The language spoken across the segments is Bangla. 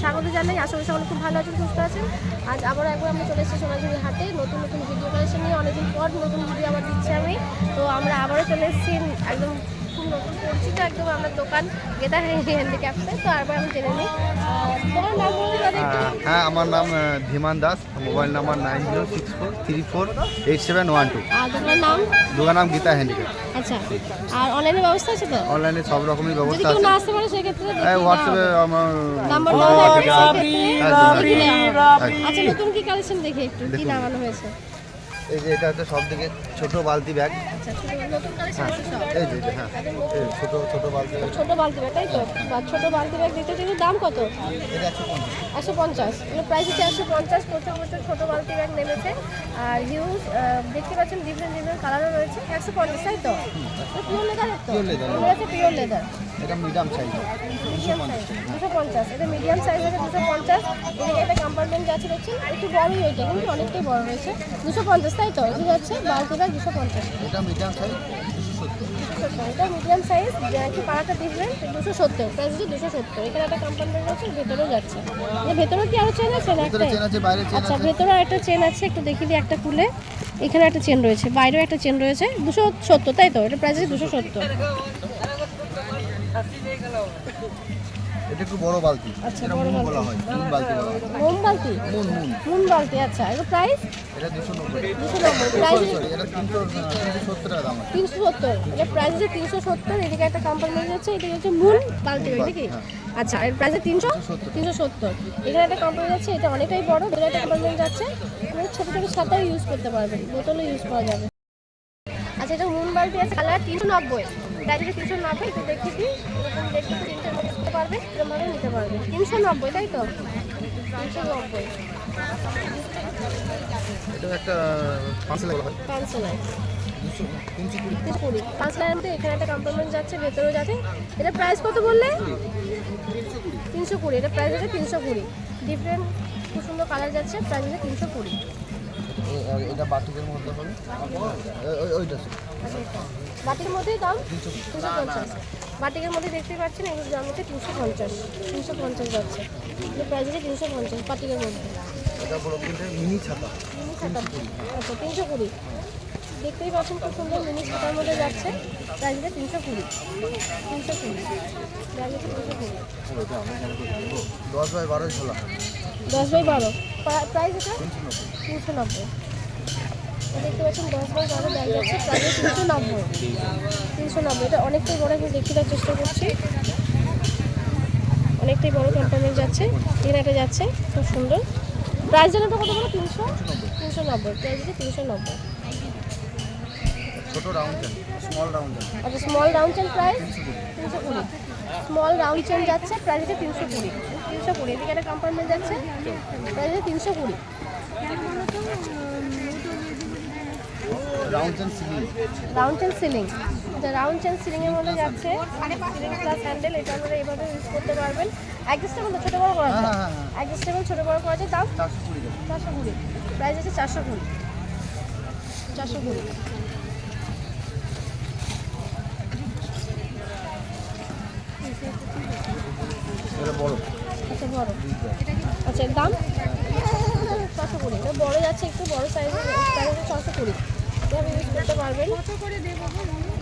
স্বাগত জানাই। আশা করি সকলে খুব ভালো আছেন, সুস্থ আছেন। আজ আবার একবার আমরা চলে এসেছি সোনাঝুরি হাটে নতুন নতুন ভিডিও কালেকশন নিয়ে। অনেকদিন পর নতুন ভিডিও আবার দিচ্ছি আমি। তো আমরা আবারও চলে এসেছি একদম খুব নতুন পরিচিত একদম আমার দোকান গেতা হ্যান্ডিক্যাপসে। তো আবার আমি জেনে নিই তোমার নাম বলতে পারি? হ্যাঁ, আমার নাম ধীমান দাস, মোবাইল নাম্বার 9064348712। আর তোমার নাম? দোকান নাম গীতা হ্যান্ডিক্যাপ। আচ্ছা, আর অনলাইনে ব্যবস্থা আছে তো? অনলাইনে সব রকমের যদি ব্যবস্থা কেউ আছে। না আসতে পারে সেক্ষেত্রে হোয়াটসঅ্যাপে আমার নাম্বারটা phone দেওয়া number আছে, আছে। সেক্ষেত্রে আচ্ছা নতুন কি কালেকশন দেখি একটু কি নামানো হয়েছে? এই যে এটা হচ্ছে সব থেকে ছোট বালতি ব্যাগ। আচ্ছা নতুন কালেকশন আছে সব। এই যে হ্যাঁ, এই ছোট বালতি ব্যাগ। ছোট বালতি ব্যাগ তাই তো? বা ছোট বালতি ব্যাগ দিতে কিন্তু দাম কত? এটা 150। 150। এগুলো প্রাইস হচ্ছে 150। প্রচুর প্রচুর ছোট বালতি ব্যাগ নেমেছে। আর হিউজ দেখতে পাচ্ছেন ডিফারেন্ট ডিফারেন্ট কালারও রয়েছে। 150 তাই তো? পিওর লেদার তো? Pure leather। এগুলো হচ্ছে পিওর লেদার। এটা মিডিয়াম সাইজ। Medium size 250। এটা মিডিয়াম সাইজ হচ্ছে 250। এদিকে একটা কম্পার্টমেন্ট যাচ্ছে দেখছেন, একটু বড়ই ওইটা কিন্তু অনেকটাই বড় রয়েছে। 250 তাই তো? এটা হচ্ছে বালতি ব্যাগ 250। এটা মিডিয়াম সাইজ 270। এটা মিডিয়াম সাইজ, একটু কালারটা ডিফারেন্ট। 270 প্রাইস হচ্ছে 270। এখানে একটা কম্পার্টমেন্ট আছে, ভেতরেও যাচ্ছে। ভেতরেও কি আরো চেন আছে না? ভিতরে চেন আছে, বাইরে চেন আচ্ছা আছে। ভেতরে একটা চেন আছে, একটু দেখিয়ে দিই একটা খুলে। এখানে একটা চেন রয়েছে, বাইরেও একটা চেন রয়েছে। 270 তাই তো? এটা প্রাইস হচ্ছে 270। এটা একটু বড় বালতি। আচ্ছা, এটা বড় মুন বালতি। বলা হয়, মুন বালতি বলা হয়। মোম বালতি? মুন। মুন বালতি। আচ্ছা এর প্রাইস এটা 290। 290। প্রাইস সরি, এটা 370 টাকা দাম আছে। 370। এটা প্রাইস হচ্ছে 370। এদিকে একটা কম্পার্টমেন্ট আছে, এটা হচ্ছে মুন বালতি নাকি? আচ্ছা এর প্রাইস 370। এখানে একটা কম্পার্টমেন্ট আছে, এটা অনেকটাই বড়। এখানে একটা কম্পার্টমেন্ট যাচ্ছে, মানে ছোট ছোট ছাতাও ইউজ করতে পারবেন, বোতলও ইউজ করা যাবে। আচ্ছা এটা মুন বালতি আছে, কালার 390। প্রাইস হচ্ছে 390। একটু দেখিয়ে দিই, এরকম দেখতে তিনটার মধ্যে নিতে পারবে, এরকমভাবে নিতে পারবে। 390 তাই তো? 390 এটা একটা পাঁচলা বলা হয়। পাঁচশোলায় 320। 320। 5 লাইনের মধ্যে এখানে একটা কম্পার্টমেন্ট যাচ্ছে, ভেতরেও যাচ্ছে। এটা প্রাইস কত বললে? 320। এটা প্রাইস হচ্ছে 320। ডিফারেন্ট খুব সুন্দর কালার যাচ্ছে, প্রাইস হচ্ছে 320। এটা বাটিকের মধ্যে হবে। ওইটা বাটিকের মধ্যেই দাম 350। বাটিকের মধ্যে দেখতে পাচ্ছেন এগুলো দাম হচ্ছে 350 যাচ্ছে। এটা প্রাইস হচ্ছে 350 বাটিকের মধ্যে। এটা বড় কিন্তু মিনি ছাতা। আচ্ছা 320। দেখতেই পাচ্ছেন খুব সুন্দর মিনি ছাতার মধ্যে যাচ্ছে, প্রাইস হচ্ছে 320। 320 প্রাইস হচ্ছে 320। 10/12 ঝোলা। 10/12 প্রাইস এটা 390। দেখতে পাচ্ছেন 10/12 ব্যাগ যাচ্ছে, প্রাইস 390। 390। এটা অনেকটাই বড়, আমি দেখিয়ে দেওয়ার চেষ্টা করছি। অনেকটাই বড় কম্পার্টমেন্ট যাচ্ছে, এখানে একটা যাচ্ছে খুব সুন্দর। প্রাইস জানেন তো কত বলো? 390। প্রাইস হচ্ছে 390। ছোট round chain, small round chain. আচ্ছা small round chain price 320। Small round chain যাচ্ছে, প্রাইস হচ্ছে 320। 320। এদিকে একটা কম্পার্টমেন্ট যাচ্ছে, প্রাইস হচ্ছে 320। Round chain ceiling. Round chain ceiling. Round chain সিলিংয়ের মধ্যে যাচ্ছে, সিলিং প্লাস হ্যান্ডেল। এটা আপনারা এইভাবে ইউজ করতে পারবেন। অ্যাডজাস্টেবল ছোটো বড় করা যায়। অ্যাডজাস্টেবল ছোটো বড় করা যায়। দাম 420। প্রাইস হচ্ছে 420। 420। এটা বড়। আচ্ছা বড়। আচ্ছা এর দাম 420। এটা বড় যাচ্ছে, একটু বড় সাইজের, প্রাইস হচ্ছে 420। এভাবে ইউজ করতে পারবেন।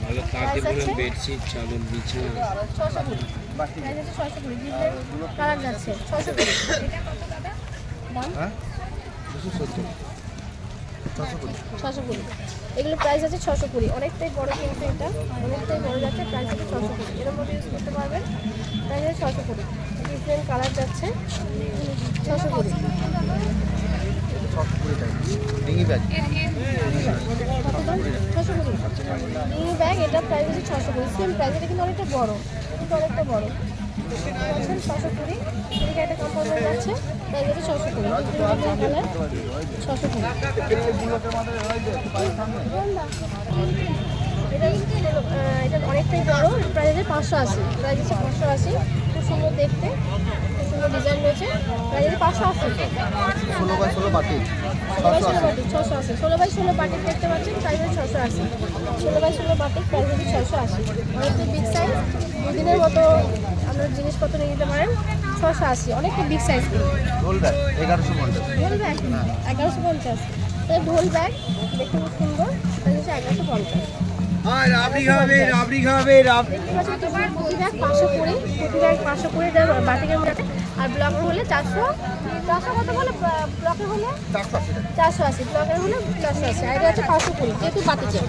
ভালো তাঁতি বলেন বেডশিট চাদর বিছানা 620। প্রাইস হচ্ছে 620। ডিফারেন্ট কালার যাচ্ছে 620। দাম হ্যাঁ 270। 620। এগুলো প্রাইস আছে 620। অনেকটাই বড় কিন্তু এটা, অনেকটাই বড় যাচ্ছে, প্রাইস আছে 620। এর মধ্যে ইউজ করতে পারবেন, প্রাইস আছে 620। ডিফারেন্ট কালার যাচ্ছে 620। 620 টাকা। ডিঙি ব্যাগ। কত দাম? 620। এই ব্যাগ এটা প্রাইস আছে 620। সেম প্রাইস, এটা কিন্তু অনেকটা বড়, এটা অনেকটা বড়। 620। এদিকে একটা কম্পার্টমেন্ট আছে, প্রাইস আছে 620। কালার 620। এটা অনেকটাই বড়, প্রাইস আছে 580। প্রাইস আছে 580। খুব সুন্দর দেখতে, খুব সুন্দর ডিজাইন রয়েছে। প্রাইস আছে 580। 16/16 বাটি। 16/16 বাটিক 680। 16/16 বাটিক দেখতে পাচ্ছেন, প্রাইস আছে 680। 16/16 বাটিক প্রাইস আছে 680। অনেকটাই বিগ সাইজ, দুদিনের মতো আমরা আপনারা জিনিসপত্র নিয়ে যেতে পারেন। 680, অনেকটা বিগ সাইজ। ঢোল ব্যাগ 1150। ঢোল ব্যাগ 1150। ঢোল ব্যাগ দেখতে খুব সুন্দর, এটা হচ্ছে 1150। রাবড়ি খাবে, রাবড়ি খাবে, রাবড়ি। প্রতি ব্যাগ 520, প্রতি ব্যাগ 520 বাটিকের মধ্যে। আর ব্লকের হলে 400, 400 কত বলে ব্লকের হলে 480, ব্লকের হলে 480, আর এটা হচ্ছে 520 যেহেতু বাটিকে।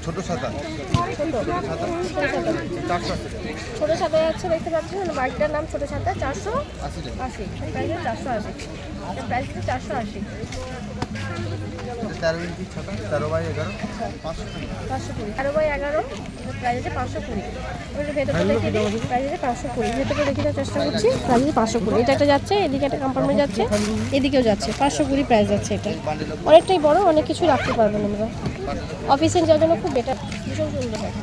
ছোট ছাতা ছোট ছাতা যাচ্ছে দেখতে পাচ্ছেন, বাইকটার নাম ছোট ছাতা, 480 80 টাকা। Price 480, price 480। 13 ইঞ্চি ছাতা 13x11 520। 520, 13x11 প্রাইস আছে 520। ওটা ভেতরটা দেখে দিই, প্রাইস আছে 520। ভেতরটা দেখে দেওয়ার চেষ্টা করছি, প্রাইস আছে 520। এটা একটা যাচ্ছে, এদিকে একটা কম্পার্টমেন্ট যাচ্ছে, এদিকেও যাচ্ছে, 520 প্রাইস যাচ্ছে। এটা অনেকটাই বড়, অনেক কিছু রাখতে পারবেন আমরা। অফিসে যাওয়ার জন্য খুব বেটার, ভীষণ সুন্দর ব্যাগ।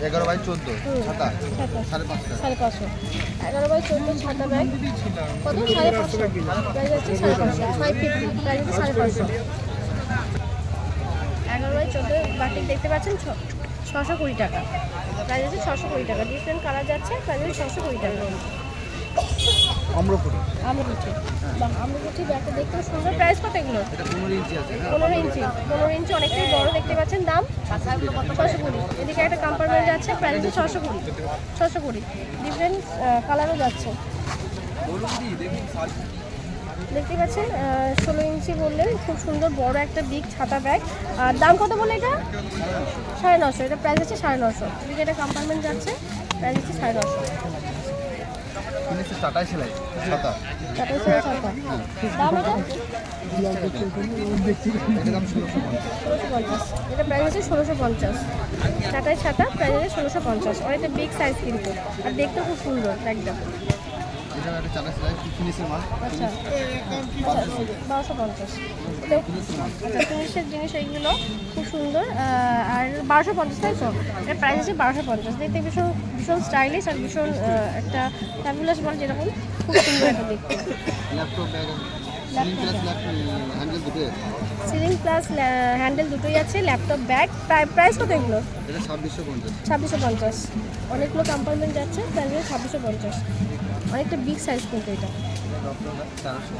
11x14 ছাতা 550 টাকা। 550, 11x14 ছাতা ব্যাগ কত? 550 প্রাইস আছে, 550, 550 প্রাইস আছে 550। 11x14 বাটিক দেখতে পাচ্ছেন 620 টাকা, প্রাইস আছে 620 টাকা। ডিফারেন্ট কালার যাচ্ছে, প্রাইস আছে 620 টাকা। অম্রপুরি আমরুটি, আমরুটি ব্যাগটা দেখতে সুন্দর। প্রাইস কত এগুলো? এটা 15 ইঞ্চি আছে। 15 ইঞ্চি, 15 ইঞ্চি অনেকটাই বড় দেখতে পাচ্ছেন। দাম 620। এদিকে একটা কম্পার্টমেন্ট যাচ্ছে, প্রাইস আছে 620, 620। ডিফারেন্ট কালারও যাচ্ছে দেখতে পাচ্ছেন। 16 ইঞ্চি বললেন, খুব সুন্দর বড় একটা বিগ ছাতা ব্যাগ। আর দাম কত বলে এটা? 950, এটা প্রাইস আছে 950। এদিকে একটা কম্পার্টমেন্ট যাচ্ছে, প্রাইস আছে 950। ফিনিশে টাটাই সেলাই ছাতা। টাটা সেলাই ছাতা, দাম এটা এটা দাম 1650। 1650, এটা প্রাইস আছে 1650। টাটাই ছাতা প্রাইস আছে 1650। অনেকটা বিগ সাইজ কিন্তু, আর দেখতে খুব সুন্দর একদম। এটা একটা টাটা সেলাই ফিনিশের মাল। আচ্ছা, 1250। আচ্ছা, ফিনিশের জিনিস এইগুলো খুব সুন্দর। আর 1250, তাই তো? এটা প্রাইস আছে 1250। দেখতে ভীষণ ভীষণ স্টাইলিশ আর ভীষণ একটা ফ্যাবুলাস বল, যেরকম খুব সুন্দর একটা দেখতে। Laptop bag ceiling plus handle দুটো আছে। সিলিং প্লাস হ্যান্ডেল দুটোই আছে। ল্যাপটপ ব্যাগ প্রাইস কত এগুলো? এটা 2650। 2650। অনেকগুলো কম্পার্টমেন্ট যাচ্ছে, প্রাইস আছে 2650। অনেকটা বিগ সাইজ কিন্তু এটা। Doctor bag 1300।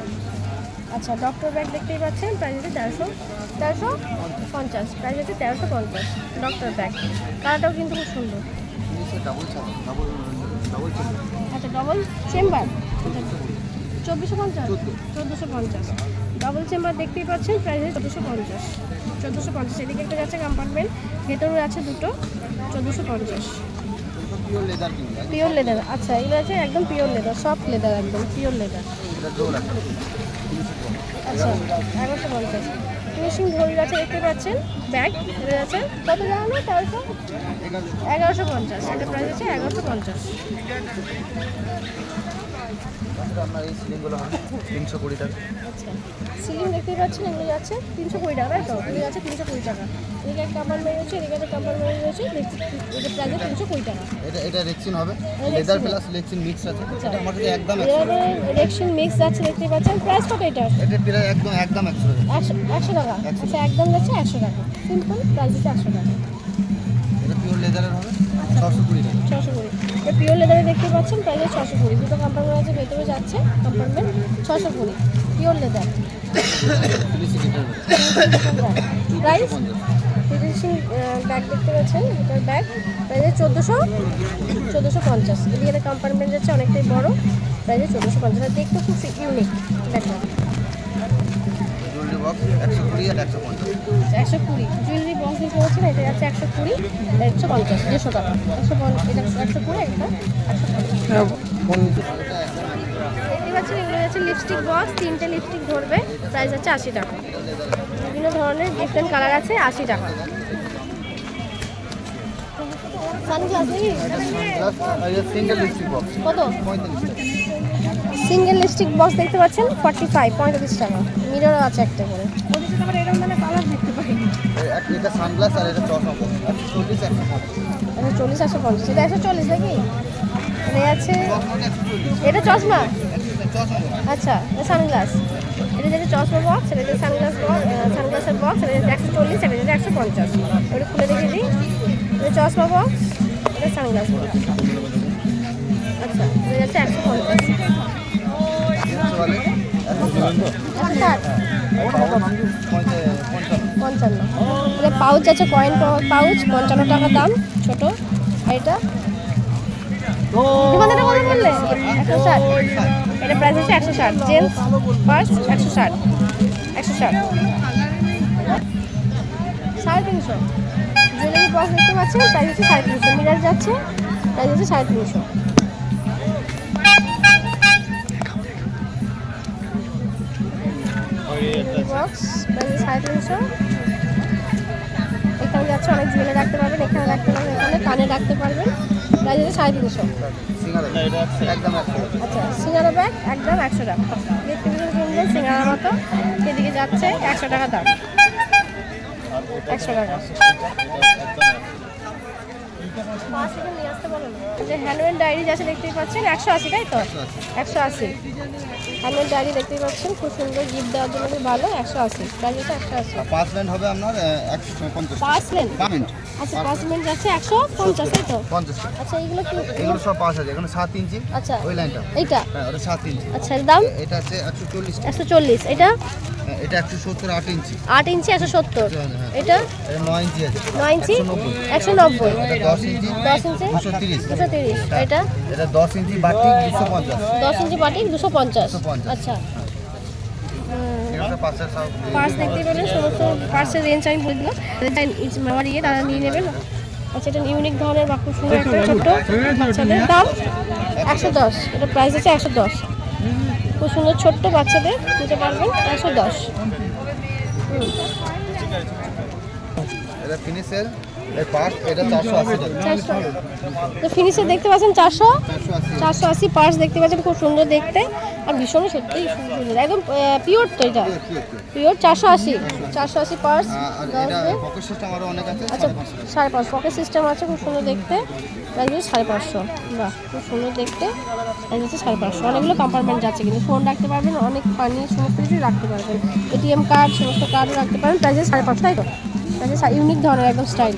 আচ্ছা, ডক্টর ব্যাগ দেখতেই পাচ্ছেন, প্রাইস আছে 1350, প্রাইস আছে 1350 ডক্টর ব্যাগ। কালারটাও কিন্তু খুব সুন্দর। ফিনিশে ডাবল ছাতা ডাবল চেম্বার। আচ্ছা, ডবল চেম্বার 2450, 1450। ডবল চেম্বার দেখতেই পাচ্ছেন, প্রাইস আছে 1450, 1450। এদিকে একটা যাচ্ছে কম্পার্টমেন্ট, ভেতরে আছে দুটো, 1450। পিওর লেদার কিনবে। পিওর লেদার, আচ্ছা, এগুলো আছে একদম পিওর লেদার, সফট লেদার, একদম পিওর লেদার। এটা জোর আছে ফিনিশে কম। আচ্ছা, 1150। ফিনিশিং ঢোল আছে দেখতে পাচ্ছেন, ব্যাগ এটা আছে কত জানো? 1150। এটা প্রাইস আছে 1150। আপনার এই সিলিংগুলো হবে 320 টাকা। আচ্ছা, সিলিং দেখতেই পাচ্ছেন, এগুলো যাচ্ছে 320 টাকা, তাই তো? এগুলো যাচ্ছে 320 টাকা। এদিকে একটা কম্পার্টমেন্ট রয়েছে, এদিকে একটা কম্পার্টমেন্ট রয়েছে, এটা প্রাইস 320 টাকা। এটা রেক্সিন হবে, লেদার প্লাস রেক্সিন মিক্স আছে। এটা আমার কাছে একদম 100 টাকা। রেকশন মিক্স যাচ্ছে দেখতেই পাচ্ছেন। প্রাইস কত এটার? এটা প্রায় একদম 100 টাকা। 100 টাকা। আচ্ছা, একদম যাচ্ছে 100 টাকা, সিম্পল প্রাইস হচ্ছে 100 টাকা। এটা পিওর লেদারের হবে 620 টাকা। 620। এটা পিওর লেদারে দেখতে পাচ্ছেন, প্রাইস 620। দুটো কম্পার্টমেন্ট আছে, ভেতরে যাচ্ছে কম্পার্টমেন্ট, 620 পিওর লেদার। ফিনিশিং এটা প্রাইস ফিনিশিং ব্যাগ দেখতে পাচ্ছেন, এটার ব্যাগ প্রাইস 1450। এদিকে একটা কম্পার্টমেন্ট যাচ্ছে, অনেকটাই বড়, প্রাইস 1450। আর দেখতে খুব ইউনিক ব্যাগটা। জুয়েলারি বক্স 120 আর 150। 120 জুয়েলারি বক্স দেখতে পাচ্ছেন, এটা যাচ্ছে 120, 150, 150 টাকা। 150, এটা 120, একটা 150। দেখতে পাচ্ছেন, এগুলো যাচ্ছে লিপস্টিক বক্স, 3টে লিপস্টিক ধরবে, প্রাইস আছে 80 টাকা। বিভিন্ন ধরনের ডিফারেন্ট কালার আছে, 80 টাকা। সানগ্লাস নাকি সিঙ্গেল লিপস্টিক বক্স কত? 45 টাকা। সিঙ্গেল লিপস্টিক বক্স দেখতে পাচ্ছেন 45 টাকা। মিররও আছে একটা করে। ওদিকে আবার এরকম মানে কালার দেখতে পাই। এটা সানগ্লাস আর এটা চশমা 140 150। এটা 40 150, এটা 140 নাকি? এটা আছে, এটা চশমা। আচ্ছা, এটা সানগ্লাস। এটা যেটা চশমা বক্স, এটা যে সানগ্লাসের বক্স, এটা 140, এটা 150। 150। ওটা খুলে রেখে দিই। এটা চশমা বক্স, এটা সানগ্লাস বক্স। আচ্ছা এটা যাচ্ছে 150। জিন্স वाले 160, 55। এটা পাউচ আছে, কয়েন পাউচ, 55 টাকা দাম, ছোট। আর এটা এটা কত বললে? 160। এটা প্রাইস হচ্ছে 160। Gents purse 160, 160, 350। জুয়েলারি বক্স দেখতে পাচ্ছেন, প্রাইস হচ্ছে 350। মিরার যাচ্ছে, প্রাইস হচ্ছে 350। Box price 350। এখানে যাচ্ছে অনেক জুয়েলারি রাখতে পারবেন, এখানে রাখতে পারবেন, এখানে কানে রাখতে পারবেন। প্রাইস হচ্ছে 350। সিঙ্গারা একদম 100 আচ্ছা সিঙ্গারা ব্যাগ একদম 100 টাকা। দেখতে পাচ্ছেন সুন্দর সিঙ্গারার মতো, এদিকে যাচ্ছে 100 টাকা দাম, 100 টাকা। নিয়ে আসতে বলো না। যে হ্যান্ডমেড ডায়েরি যাচ্ছে দেখতেই পাচ্ছেন 180, তাই তো? 180 হ্যান্ডমেড ডায়েরি দেখতেই পাচ্ছেন, খুব সুন্দর, গিফট দেওয়ার জন্য খুব ভালো। 180 প্রাইস হচ্ছে 180। পার্সমেন্ট হবে আপনার 150 পার্সমেন্ট, পার্সমেন্ট আচ্ছা পার্সমেন্ট যাচ্ছে 150, তাই তো? 50 আচ্ছা এগুলো কি? এগুলো সব পাওয়া যায় এখানে 7 ইঞ্চি। আচ্ছা ওই লাইনটা এইটা, হ্যাঁ ওটা 7 ইঞ্চি। আচ্ছা এর দাম এটা আছে 140 140। এটা এটা 170 8 ইঞ্চি। 8 ইঞ্চি 170। হ্যাঁ। এটা এটা 9 ইঞ্চি আছে 9 ইঞ্চি 190। 190। এটা 10 ইঞ্চি 10 ইঞ্চি 230। 230। এটা এটা 10 ইঞ্চি বাটি 250। 10 ইঞ্চি বাটিক 250। 250 আচ্ছা এগুলো পাঁচের সব পার্স দেখতেই পেলেন, সমস্ত পার্সের রেঞ্জ আমি বলে দিলাম, আমার ইয়ে তারা নিয়ে নেবেন। আচ্ছা এটা ইউনিক ধরনের বা খুব সুন্দর একটা ছোট্ট বাচ্চাদের, দাম 110। এটা প্রাইস আছে 110। খুব সুন্দর ছোট্ট বাচ্চাদের নিতে পারবেন 110। এটা ফিনিশের এই পার্ট এটা 480 টাকা। 400। তো ফিনিশে দেখতে পাচ্ছেন 480 পার্স দেখতে পাচ্ছেন, খুব সুন্দর দেখতে আর ভীষণ সত্যিই সুন্দর, একদম পিওর তো এটা, পিওর 480 পার্স। আর এটা পকেট সিস্টেম আরো অনেক আছে আচ্ছা 550 পকেট সিস্টেম আছে, খুব সুন্দর দেখতে, প্রাইস হচ্ছে 550। বাহ খুব সুন্দর দেখতে, প্রাইস হচ্ছে 550। অনেকগুলো কম্পার্টমেন্ট যাচ্ছে, কিন্তু ফোন রাখতে পারবেন, অনেক পানি সমস্ত কিছু রাখতে পারবেন, এটিএম কার্ড সমস্ত কার্ডও রাখতে পারবেন। প্রাইস হচ্ছে 550, তাই তো? প্রাইস ইউনিক ধরনের একদম স্টাইল।